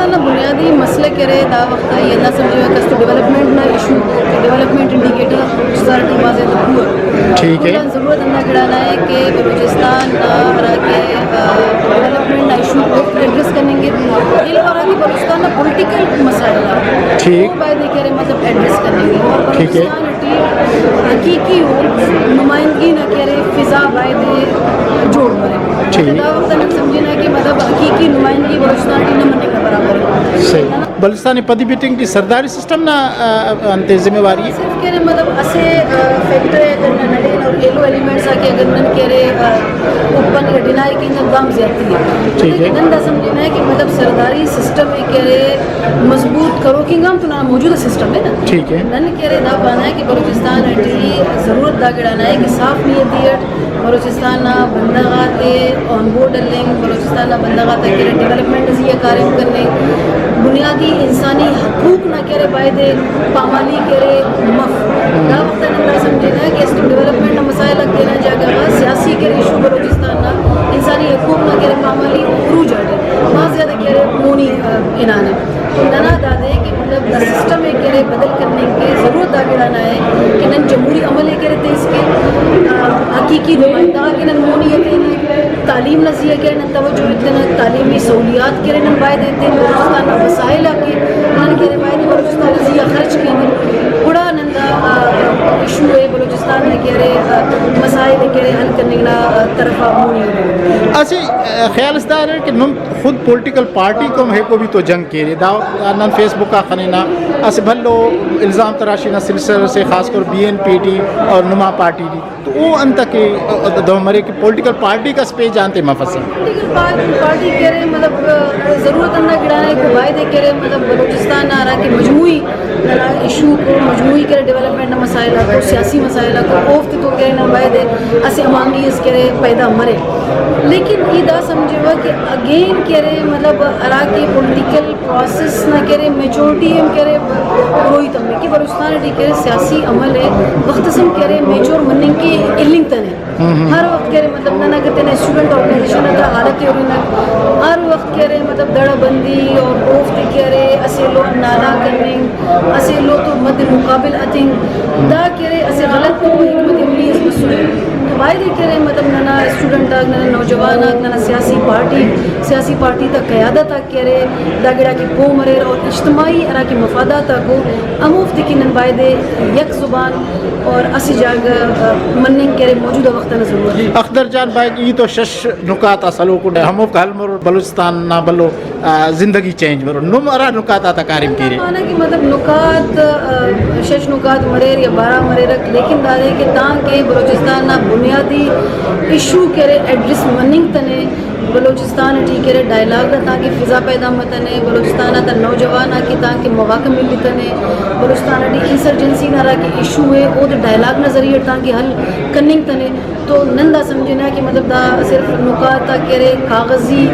بلوچستان نا بنیادی مسئلہ کرے دا وقت یہ نہ سمجھے کہ ڈیولپمنٹ نا ایشو ڈیولپمنٹ انڈیکیٹر سوسائٹی واضح دور ٹھیک ہے ضرورت اندہ گڑانا ہے کہ بلوچستان کے ڈیولپمنٹ نا ایشو کو ایڈریس کریں گے یہ لوگ کہ بلوچستان نا پولیٹیکل مسائل ٹھیک باید کرے مطلب ایڈریس کریں گے اور ٹھیک ہے بلوچستان حقیقی ہو نمائندگی نہ کرے فضا باید جوڑ مرے دا وقت نہ سمجھنا کہ مطلب حقیقی نمائندگی بلوچستان کی نہ مننے کا برابر ہے صحیح بلوچستان پدی بیٹنگ کی سرداری سسٹم نہ انتے ذمہ واری ہے صرف کہہ رہے مطلب اسے فیکٹری اگر نہ نڑین اور ایلو ایلیمنٹس آکے اگر نن کہہ رہے اوپن یا ڈینائی کی نظام زیادتی ہے ٹھیک ہے نن دا سمجھنا ہے کہ مطلب سرداری سسٹم میں کہہ رہے مضبوط کرو کہ ہم تو نہ موجودہ سسٹم ہے نا ٹھیک ہے نن کہہ رہے دا پانا ہے کہ بلوچستان اٹھی ضرورت دا گڑانا ہے کہ صاف نیتیت بلوچستان بندغات آن بورڈ لنگ بلوچستان بندغات کے ڈیولپمنٹ یہ کاریم کرنے بنیادی انسانی حقوق نہ کرے باید پامالی کرے مف دا وقت نہ سمجھنا ہے کہ اس ڈیولپمنٹ مسائل دینا جائے گا سیاسی کرے ایشو بلوچستان انسانی حقوق نہ کرے پامالی عروج آٹے بہت زیادہ کرے مونی انان ہے ننا دادے کہ مطلب سسٹم ایک کرے بدل کرنے کے ضرورت دا گڑانا ہے کہ نن جمہوری عمل ایک کرے اس کے حقیقی نمائندہ کہ نن مونیت تعلیم نظیہ کے نن توجہ اتنا تعلیمی سہولیات کے نن باید دیتے بلوچستان وسائل کے نن کے باید بلوچستان نظیہ خرچ کے بڑا نندا ایشو ہے بلوچستان میں کہہ رہے مسائل کہہ رہے حل کرنے کا طرف مونی ایسے خیال اس دار ہے کہ نم خود پولیٹیکل پارٹی کو ہے کو بھی تو جنگ کے رہے دا نن فیس بک کا خنینا ایسے بھلو الزام تراشی نہ سلسلے سے خاص کر بی این پی ٹی اور نما پارٹی دی تو وہ انت کے دومرے کی پولیٹیکل پارٹی کا سپیس جانتے مفصل پولیٹیکل پارٹی کہہ رہے مطلب ضرورت اندہ گڑانا ہے کو واحدے کہہ رہے مطلب بلوچستان آ رہا کہ مجموعی ایشو کو مجموعی کرے ڈیولپمنٹ مسائل کو سیاسی مسائل کو اوفت تو کہہ رہے واحدے اسے امانگی اس کرے پیدا مرے لیکن یہ دا سمجھے ہوا کہ اگین کہہ رہے مطلب ارا کے پولیٹیکل پروسیس نہ کہہ رہے میچورٹی ہم کہہ رہے روئی تمہیں کہ بلوچستان کہہ رہے سیاسی عمل ہے وقت سم کہہ رہے میچور مننگ کے النگ تن ہے ہر وقت کہہ رہے مطلب نہ کہتے ہیں اسٹوڈنٹ آرگنائزیشن ہے حالت ہر وقت کہہ رہے مطلب دڑا بندی اور اوفت کہہ رہے اسے لو نالا کرنے اسے لو تو مد مقابل اتنگ دا کہہ رہے اسے غلط کو حکمت عملی اس مسئول ہے تو بائی دے کہہ رہے مطلب نہ اسٹوڈنٹ آگ نہ نوجوان آگ نہ سیاسی پارٹی تک قیادت تک کہہ رہے دا گڑا کی پو مرے اور اجتماعی ارا کی مفادات کو اموفت کی نن بائی دے یک زبان اور اسی جاگ مننگ کہہ رہے موجودہ وقت نہ ضرورت ہے اخدر جان بھائی یہ تو شش نکات اصلوں کو ہمو کل مر بلوچستان نہ بلو زندگی چینج مرو نم ارا نکات آتا کاریم کی رہے مانا کہ مطلب نکات شش نکات مریر یا 12 مرے رکھ لیکن دادے کہ تاں کے بلوچستان نہ بنیادی ایشو کرے ایڈریس مننگ تنے بلوچستان ٹھیک ہے ڈائلاگ تاکہ فضا پیدا متنے بلوچستان تا نوجوان کی تاکہ مواقع مل تنے بلوچستان ٹی انسرجنسی نہ رہا کہ ایشو ہے وہ ڈائلاگ نہ ذریعے تاکہ حل کننگ تنے تو نندا سمجھنا کہ مطلب دا صرف نکات کرے کاغذی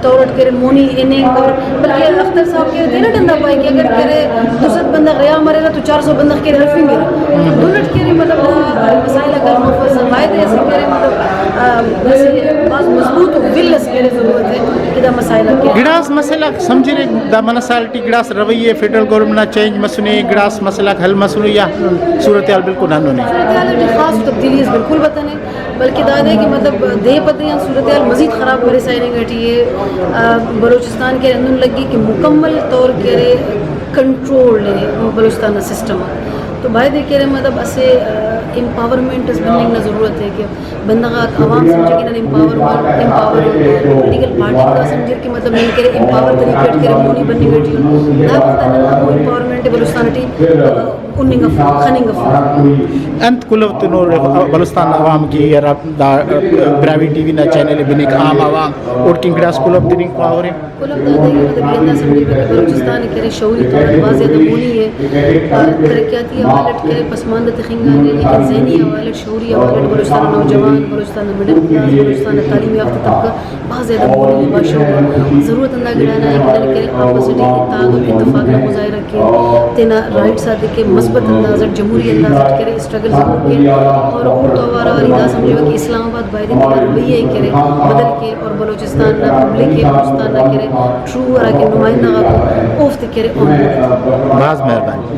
طورت کرے مونی اننگ اور بلکہ اختر صاحب کہہ رہے نا ڈندا پائی کہ اگر کرے 200 بندہ غیا مرے تو 400 بندہ کے حرفی میرے دولت کے مطلب مسائل اگر مفصل واحد ایسے کرے مطلب بعض مضبوط ولس کے ضرورت ہے کہ دا مسائل کے گڑاس مسئلہ سمجھ رہے دا منسالٹی گڑاس رویے فیڈرل گورنمنٹ چینج مسنے گڑاس مسئلہ حل مسنو یا صورتحال بالکل نہ ہونے صورتحال خاص تبدیلی بالکل بتانے بلکہ دادے کہ مطلب دے پتہ ہیں صورتحال مزید خراب کرے سائننگ گٹی ہے بلوچستان کے اندر لگی کہ مکمل طور کرے کنٹرول ہے بلوچستان سسٹم تو بھائی دیکھ رہے مطلب اسے امپاورمنٹ اس بننے کی ضرورت ہے کہ بندگات عوام سمجھے کہ نہ امپاور پولیٹیکل پارٹی کا سمجھے کہ مطلب نہیں کرے امپاور طریقے کرے مونی بننے گٹی نہ پتہ نہ وہ امپاورمنٹ بلوچستان ٹی اننگ خننگ انت کلوت نور بلوچستان عوام کی پرائیویٹ ٹی وی نہ چینل بنے عام عوام اور کنگڑاس کلوب دینی کو آورے کلوب دادے کہ مطلب یہ نہ سمجھے کہ بلوچستان کرے شعوری طور پر زیادہ مونی ہے ترقیاتی حوالت کرے پسماندہ تخنگانے لیکن ذہنی حوالت شعوری حوالت بلوچستان نوجوان بلوچستان مڈل کلاس بلوچستان تعلیم یافتہ طبقہ بہت زیادہ مونی ہے باشعور ضرورت اندہ گڑانا ہے کہ کرے آپس اتحاد اور اتفاق نہ مظاہرہ کے تینا رائٹ ساتھ کے مثبت اندازت جمہوری اندازت کرے اسٹرگل ضرور کے اور تو ہمارا ادا سمجھو کہ اسلام آباد باہر کے رویے کرے بدل کے اور بلوچستان نہ پبلک کے بلوچستان نہ کرے ٹرو اور کہ نمائندہ کو اوفت کرے بہت مہربانی.